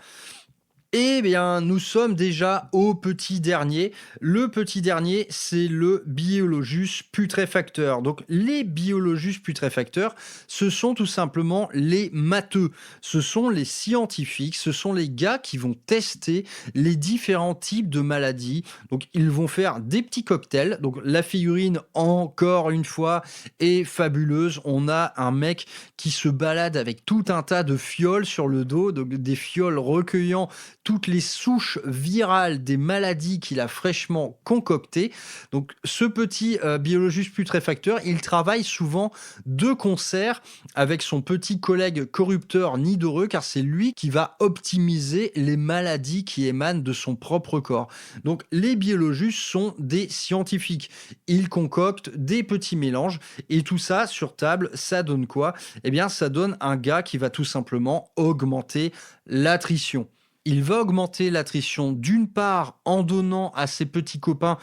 Eh bien, nous sommes déjà au petit dernier. Le petit dernier, c'est le Biologus putréfacteur. Donc, les Biologus putréfacteurs, ce sont tout simplement les matheux. Ce sont les scientifiques, ce sont les gars qui vont tester les différents types de maladies. Donc, ils vont faire des petits cocktails. Donc, la figurine, encore une fois, est fabuleuse. On a un mec qui se balade avec tout un tas de fioles sur le dos, donc des fioles recueillant toutes les souches virales des maladies qu'il a fraîchement concoctées. Donc, ce petit Biologus putréfacteur, il travaille souvent de concert avec son petit collègue corrupteur nidoreux, car c'est lui qui va optimiser les maladies qui émanent de son propre corps. Donc, les Biologus sont des scientifiques. Ils concoctent des petits mélanges et tout ça sur table, ça donne quoi? Eh bien, ça donne un gars qui va tout simplement augmenter l'attrition. Il va augmenter l'attrition d'une part en donnant à ses petits copains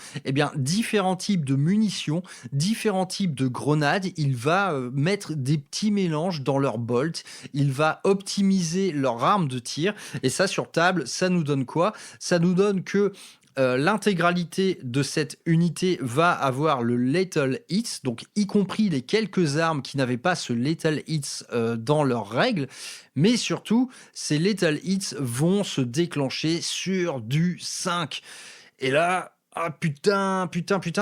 différents types de munitions, différents types de grenades. Il va mettre des petits mélanges dans leur bolt. Il va optimiser leur arme de tir. Et ça, sur table, ça nous donne quoi? Ça nous donne que l'intégralité de cette unité va avoir le Lethal Hits, donc y compris les quelques armes qui n'avaient pas ce Lethal Hits dans leurs règles, mais surtout, ces Lethal Hits vont se déclencher sur du 5. Et là, ah putain,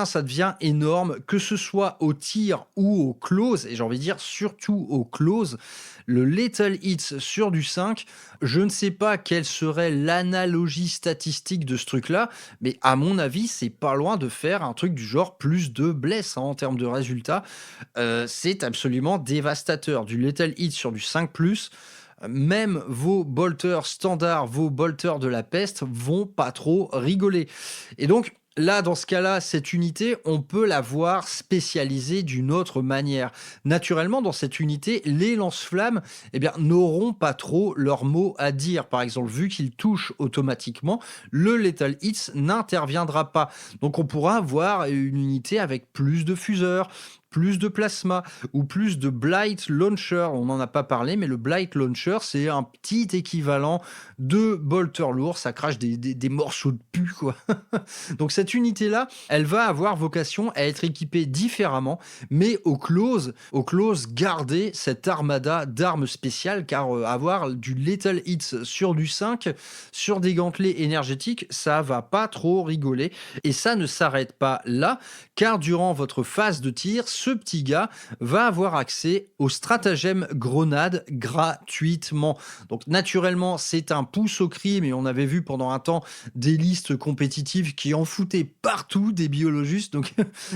ça devient énorme, que ce soit au tir ou au close, et j'ai envie de dire surtout au close, le Lethal Hits sur du 5, je ne sais pas quelle serait l'analogie statistique de ce truc-là, mais à mon avis, c'est pas loin de faire un truc du genre plus de blesses en termes de résultats. C'est absolument dévastateur. Du Lethal Hits sur du 5+, même vos bolters standards, vos bolters de la peste vont pas trop rigoler. Et donc, là, dans ce cas-là, cette unité, on peut la voir spécialisée d'une autre manière. Naturellement, dans cette unité, les lance-flammes n'auront pas trop leur mot à dire. Par exemple, vu qu'ils touchent automatiquement, le Lethal Hits n'interviendra pas. Donc, on pourra avoir une unité avec plus de fuseurs, plus de plasma ou plus de Blight Launcher. On n'en a pas parlé, mais le Blight Launcher, c'est un petit équivalent de bolter lourd. Ça crache des morceaux de pu, quoi. Donc cette unité-là, elle va avoir vocation à être équipée différemment, mais au close, garder cette armada d'armes spéciales, car avoir du Lethal Hits sur du 5, sur des gantelets énergétiques, ça va pas trop rigoler. Et ça ne s'arrête pas là, car durant votre phase de tir, ce petit gars va avoir accès au stratagème grenade gratuitement. Donc naturellement, c'est un pouce au crime, et on avait vu pendant un temps des listes compétitives qui en foutaient partout des Biologus. Donc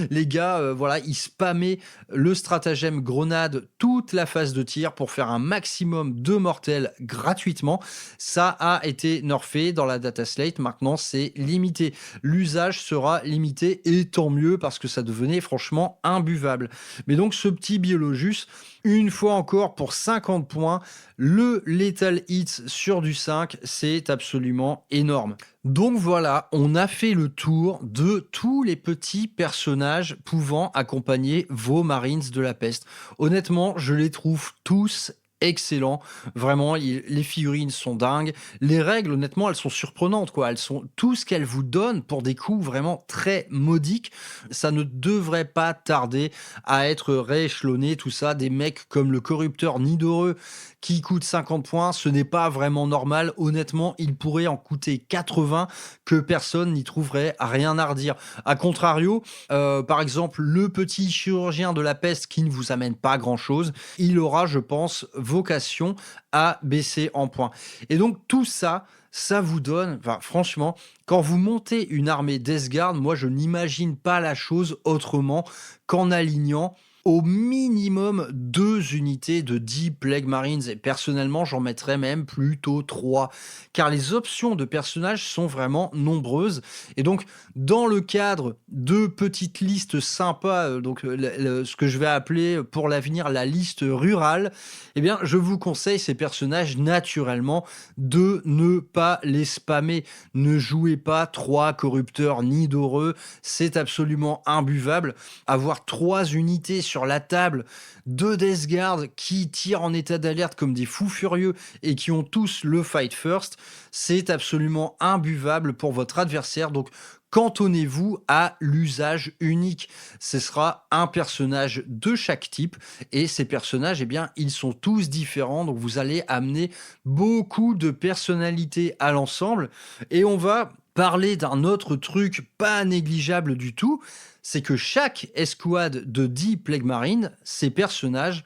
les gars, ils spammaient le stratagème grenade toute la phase de tir pour faire un maximum de mortels gratuitement. Ça a été nerfé dans la data slate. Maintenant, c'est limité. L'usage sera limité, et tant mieux, parce que ça devenait franchement imbuvable. Mais donc ce petit Biologus, une fois encore pour 50 points, le Lethal Hits sur du 5, c'est absolument énorme. Donc voilà, on a fait le tour de tous les petits personnages pouvant accompagner vos Marines de la peste. Honnêtement, je les trouve tous excellent, vraiment, les figurines sont dingues, les règles, honnêtement, elles sont surprenantes, quoi. Elles sont tout ce qu'elles vous donnent pour des coûts vraiment très modiques. Ça ne devrait pas tarder à être rééchelonné, tout ça. Des mecs comme le corrupteur nidoreux qui coûte 50 points, ce n'est pas vraiment normal. Honnêtement, il pourrait en coûter 80, que personne n'y trouverait rien à redire. A contrario, par exemple, le petit chirurgien de la peste qui ne vous amène pas grand-chose, il aura, je pense, vocation à baisser en points. Et donc tout ça, ça vous donne, franchement, quand vous montez une armée Death Guard, moi je n'imagine pas la chose autrement qu'en alignant au minimum 2 unités de 10 Plague Marines, et personnellement j'en mettrais même plutôt 3, car les options de personnages sont vraiment nombreuses. Et donc dans le cadre de petites listes sympas, ce que je vais appeler pour l'avenir la liste rurale, je vous conseille ces personnages naturellement de ne pas les spammer. Ne jouez pas 3 corrupteurs nidoreux, c'est absolument imbuvable. Avoir 3 unités sur sur la table, 2 Death Guard qui tirent en état d'alerte comme des fous furieux et qui ont tous le fight first, c'est absolument imbuvable pour votre adversaire. Donc cantonnez-vous à l'usage unique. Ce sera un personnage de chaque type et ces personnages, eh bien, ils sont tous différents. Donc vous allez amener beaucoup de personnalités à l'ensemble et on va parler d'un autre truc pas négligeable du tout, c'est que chaque escouade de 10 Plague Marines, ces personnages,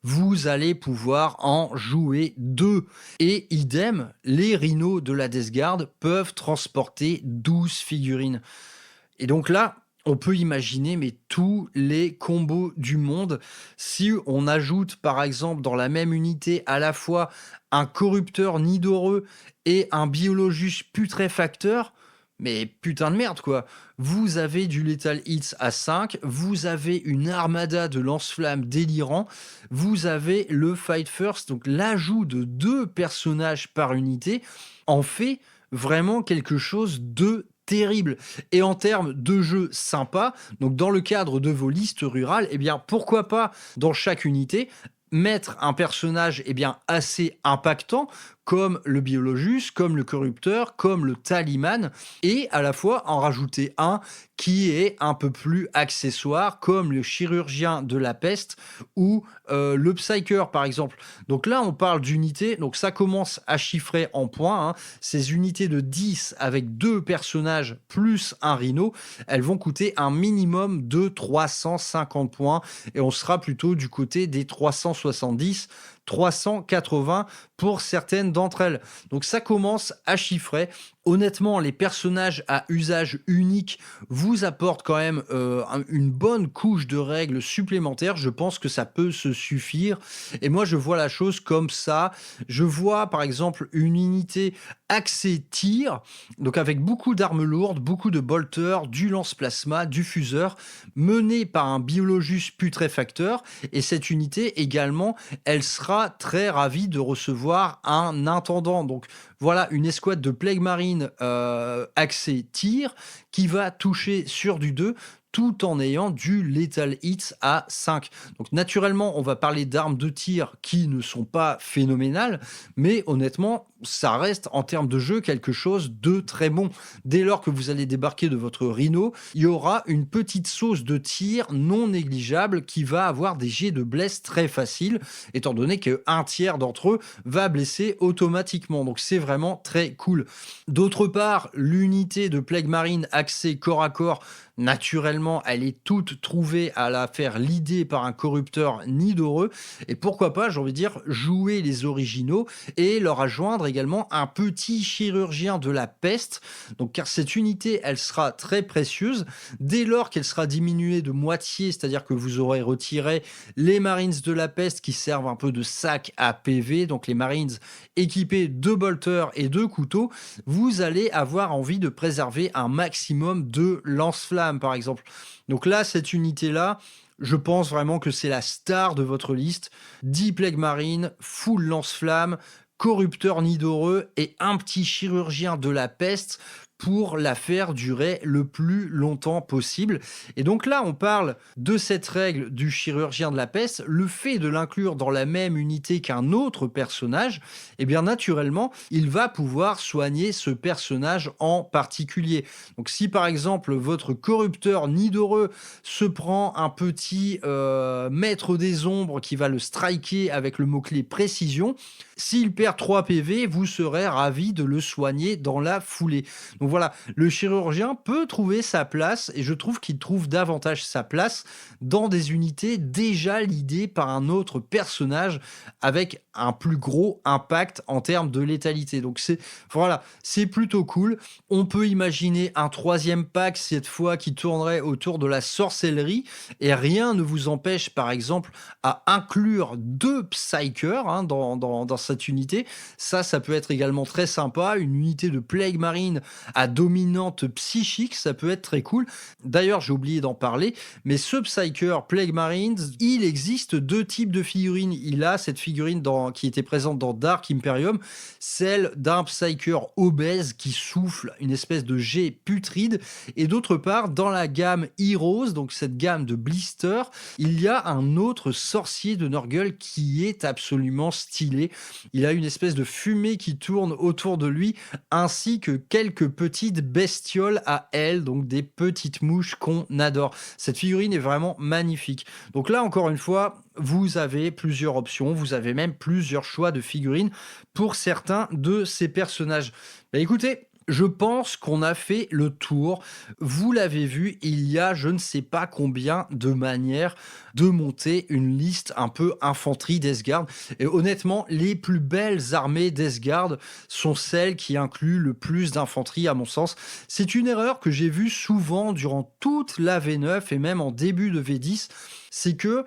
vous allez pouvoir en jouer 2. Et idem, les rhinos de la Death Guard peuvent transporter 12 figurines. Et donc là, on peut imaginer mais tous les combos du monde. Si on ajoute par exemple dans la même unité à la fois un corrupteur nidoreux et un biologus putréfacteur, mais putain de merde quoi. Vous avez du Lethal Hits à 5, vous avez une armada de lance-flammes délirants, vous avez le Fight First, donc l'ajout de 2 personnages par unité en fait vraiment quelque chose de terrible. Et en termes de jeu sympa, donc dans le cadre de vos listes rurales, eh bien pourquoi pas dans chaque unité mettre un personnage eh bien, assez impactant comme le biologus, comme le corrupteur, comme le taliman, et à la fois en rajouter un qui est un peu plus accessoire, comme le chirurgien de la peste ou le psyker par exemple. Donc là, on parle d'unités, donc ça commence à chiffrer en points. Ces unités de 10 avec 2 personnages plus un rhino, elles vont coûter un minimum de 350 points, et on sera plutôt du côté des 370, 380 pour certaines d'entre elles. Donc ça commence à chiffrer. Honnêtement, les personnages à usage unique vous apportent quand même une bonne couche de règles supplémentaires. Je pense que ça peut se suffire. Et moi, je vois la chose comme ça. Je vois par exemple une unité axée tir, donc avec beaucoup d'armes lourdes, beaucoup de bolters, du lance-plasma, du fuseur, menée par un biologus putréfacteur. Et cette unité également, elle sera très ravie de recevoir un intendant. Donc voilà une escouade de Plague Marine axée tir qui va toucher sur du 2 tout en ayant du Lethal Hits à 5. Donc naturellement, on va parler d'armes de tir qui ne sont pas phénoménales, mais honnêtement, ça reste en termes de jeu quelque chose de très bon. Dès lors que vous allez débarquer de votre rhino, il y aura une petite sauce de tir non négligeable qui va avoir des jets de blesse très faciles, étant donné qu'un tiers d'entre eux va blesser automatiquement. Donc c'est vraiment très cool. D'autre part, l'unité de Plague Marine axée corps à corps, naturellement, elle est toute trouvée à la faire leader par un corrupteur nidoreux. Et pourquoi pas, j'ai envie de dire, jouer les originaux et leur adjoindre également un petit chirurgien de la peste. Donc, car cette unité, elle sera très précieuse dès lors qu'elle sera diminuée de moitié, c'est-à-dire que vous aurez retiré les Marines de la peste qui servent un peu de sac à PV, donc les Marines équipés de bolters et de couteaux, vous allez avoir envie de préserver un maximum de lance-flammes par exemple. Donc là, cette unité-là, je pense vraiment que c'est la star de votre liste. 10 Plague Marine, full lance-flamme, corrupteur nidoreux et un petit chirurgien de la peste pour la faire durer le plus longtemps possible. Et donc là, on parle de cette règle du chirurgien de la peste, le fait de l'inclure dans la même unité qu'un autre personnage, eh bien naturellement, il va pouvoir soigner ce personnage en particulier. Donc si par exemple votre corrupteur nidoreux se prend un petit maître des ombres qui va le striker avec le mot-clé précision, s'il perd 3 PV, vous serez ravi de le soigner dans la foulée. Donc voilà, le chirurgien peut trouver sa place et je trouve qu'il trouve davantage sa place dans des unités déjà leadées par un autre personnage avec un plus gros impact en termes de létalité. Donc c'est plutôt cool. On peut imaginer un 3e pack cette fois qui tournerait autour de la sorcellerie et rien ne vous empêche par exemple à inclure 2 psychers dans cette unité. Ça peut être également très sympa. Une unité de Plague Marine à dominante psychique, ça peut être très cool. D'ailleurs, j'ai oublié d'en parler, mais ce Psyker Plague Marines, il existe 2 types de figurines. Il a cette figurine qui était présente dans Dark Imperium, celle d'un Psyker obèse qui souffle une espèce de jet putride, et d'autre part, dans la gamme Heroes, donc cette gamme de Blister, il y a un autre sorcier de Nurgle qui est absolument stylé. Il a une espèce de fumée qui tourne autour de lui, ainsi que quelques petites bestioles à ailes, donc des petites mouches qu'on adore. Cette figurine est vraiment magnifique. Donc là, encore une fois, vous avez plusieurs options, vous avez même plusieurs choix de figurines pour certains de ces personnages. Bah, écoutez, je pense qu'on a fait le tour. Vous l'avez vu, il y a je ne sais pas combien de manières de monter une liste un peu infanterie d'Esgard. Et honnêtement, les plus belles armées d'Esgard sont celles qui incluent le plus d'infanterie à mon sens. C'est une erreur que j'ai vue souvent durant toute la V9 et même en début de V10. C'est que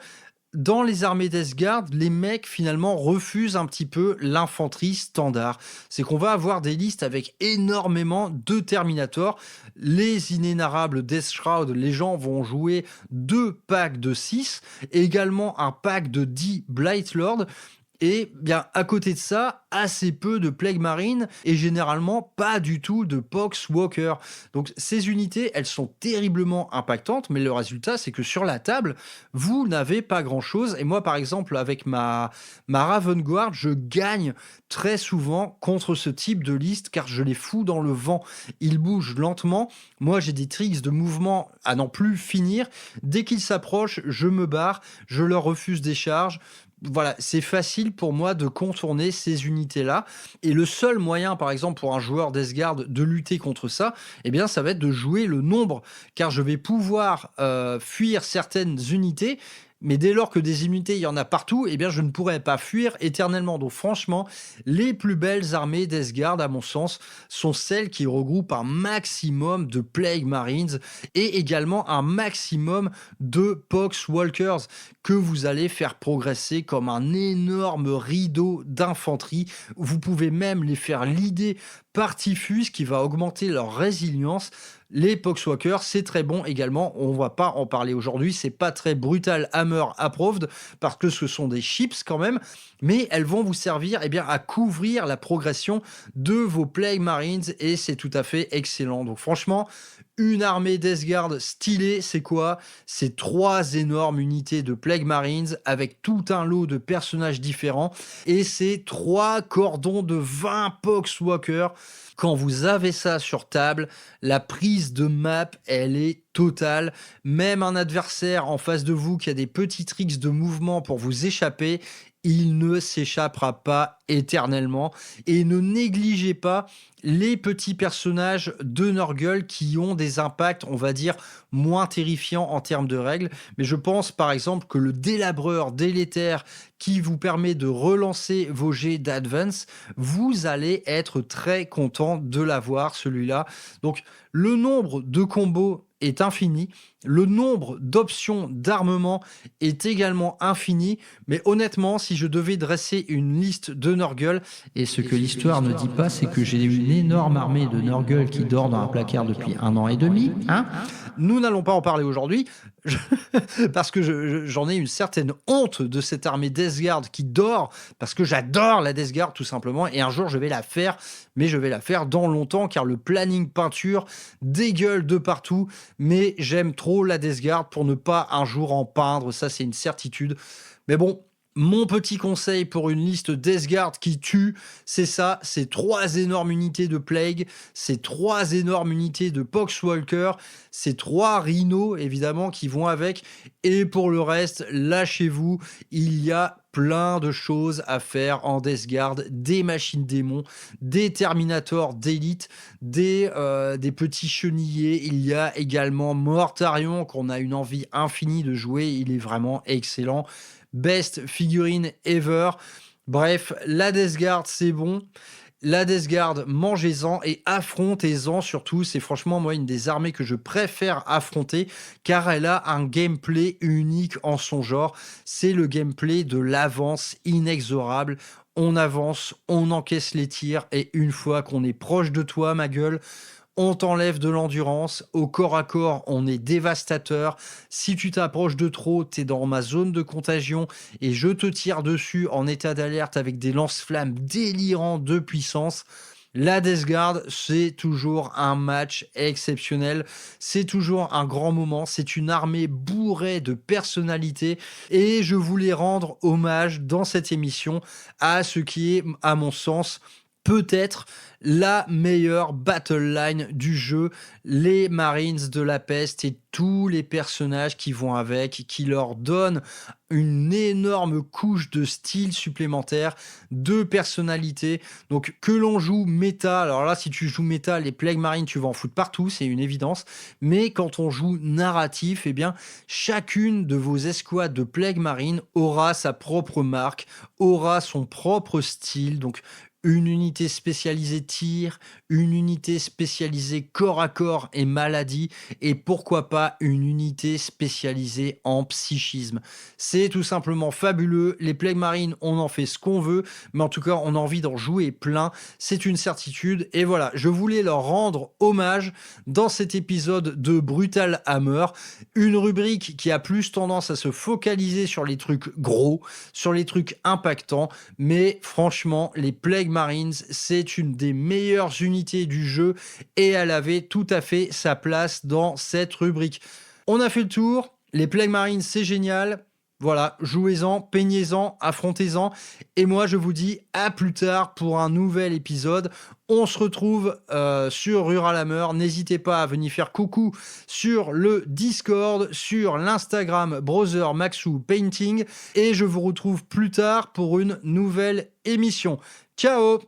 dans les armées d'Esgard, les mecs finalement refusent un petit peu l'infanterie standard. C'est qu'on va avoir des listes avec énormément de Terminators. Les inénarrables Death Shroud, les gens vont jouer 2 packs de 6, et également un pack de 10 Blightlord. Et bien à côté de ça, assez peu de Plague Marine et généralement pas du tout de Poxwalker. Donc ces unités, elles sont terriblement impactantes, mais le résultat, c'est que sur la table, vous n'avez pas grand-chose. Et moi, par exemple, avec ma Raven Guard, je gagne très souvent contre ce type de liste car je les fous dans le vent. Ils bougent lentement. Moi, j'ai des tricks de mouvement à n'en plus finir. Dès qu'ils s'approchent, je me barre, je leur refuse des charges. Voilà, c'est facile pour moi de contourner ces unités-là. Et le seul moyen, par exemple, pour un joueur d'Esgard de lutter contre ça, eh bien, ça va être de jouer le nombre. Car je vais pouvoir fuir certaines unités, mais dès lors que des unités, il y en a partout, eh bien, je ne pourrais pas fuir éternellement. Donc, franchement, les plus belles armées d'Esgard, à mon sens, sont celles qui regroupent un maximum de Plague Marines et également un maximum de Poxwalkers que vous allez faire progresser comme un énorme rideau d'infanterie. Vous pouvez même les faire leader par Typhus qui va augmenter leur résilience. Les Poxwalkers, c'est très bon également. On va pas en parler aujourd'hui. C'est pas très brutal Hammer approved parce que ce sont des chips quand même. Mais elles vont vous servir eh bien, à couvrir la progression de vos Plague Marines et c'est tout à fait excellent. Donc franchement, une armée d'Esgard stylée, c'est quoi? C'est 3 énormes unités de Plague Marines avec tout un lot de personnages différents et c'est 3 cordons de 20 Poxwalkers. Quand vous avez ça sur table, la prise de map, elle est totale. Même un adversaire en face de vous qui a des petits tricks de mouvement pour vous échapper, il ne s'échappera pas éternellement. Et ne négligez pas les petits personnages de Nurgle qui ont des impacts, on va dire, moins terrifiants en termes de règles. Mais je pense par exemple que le délabreur délétère qui vous permet de relancer vos jets d'advance, vous allez être très content de l'avoir celui-là. Donc le nombre de combos est infini, le nombre d'options d'armement est également infini, mais honnêtement, si je devais dresser une liste de Nurgle, et ce que l'histoire ne dit pas, c'est que j'ai une énorme armée de Nurgle qui dort dans un placard depuis 1 an et demi, hein. Nous n'allons pas en parler aujourd'hui, parce que j'en ai une certaine honte de cette armée Death Guard qui dort, parce que j'adore la Death Guard tout simplement, et un jour je vais la faire, mais je vais la faire dans longtemps, car le planning peinture dégueule de partout, mais j'aime trop la Death Guard pour ne pas un jour en peindre, ça c'est une certitude. Mais bon, mon petit conseil pour une liste Death Guard qui tue, c'est ça, c'est 3 énormes unités de Plague, c'est 3 énormes unités de Poxwalker, c'est 3 rhinos évidemment qui vont avec, et pour le reste, lâchez-vous, il y a plein de choses à faire en Death Guard, des machines démons, des Terminators d'élite, des petits chenillés, il y a également Mortarion qu'on a une envie infinie de jouer, il est vraiment excellent. Best figurine ever. Bref, la Death Guard, c'est bon. La Death Guard, mangez-en et affrontez-en surtout. C'est franchement, moi, une des armées que je préfère affronter car elle a un gameplay unique en son genre. C'est le gameplay de l'avance inexorable. On avance, on encaisse les tirs et une fois qu'on est proche de toi, ma gueule, on t'enlève de l'endurance. Au corps à corps, on est dévastateur. Si tu t'approches de trop, t'es dans ma zone de contagion et je te tire dessus en état d'alerte avec des lance-flammes délirants de puissance. La Death Guard, c'est toujours un match exceptionnel, c'est toujours un grand moment, c'est une armée bourrée de personnalité et je voulais rendre hommage dans cette émission à ce qui est, à mon sens, peut-être la meilleure battle line du jeu, les Marines de la Peste et tous les personnages qui vont avec, qui leur donnent une énorme couche de style supplémentaire, de personnalité. Donc que l'on joue méta, alors là si tu joues méta, les Plague Marines tu vas en foutre partout, c'est une évidence, mais quand on joue narratif, eh bien chacune de vos escouades de Plague Marines aura sa propre marque, aura son propre style, donc une unité spécialisée tir, une unité spécialisée corps à corps et maladie, et pourquoi pas une unité spécialisée en psychisme. C'est tout simplement fabuleux. Les Plague Marines, on en fait ce qu'on veut, mais en tout cas, on a envie d'en jouer plein. C'est une certitude. Et voilà, je voulais leur rendre hommage dans cet épisode de Brutal Hammer, une rubrique qui a plus tendance à se focaliser sur les trucs gros, sur les trucs impactants, mais franchement, les Plague Marines, c'est une des meilleures unités du jeu et elle avait tout à fait sa place dans cette rubrique. On a fait le tour, les Plague Marines, c'est génial. Voilà, jouez-en, peignez-en, affrontez-en. Et moi, je vous dis à plus tard pour un nouvel épisode. On se retrouve sur Rural Hammer. N'hésitez pas à venir faire coucou sur le Discord, sur l'Instagram Brother Maxou Painting. Et je vous retrouve plus tard pour une nouvelle émission. Ciao!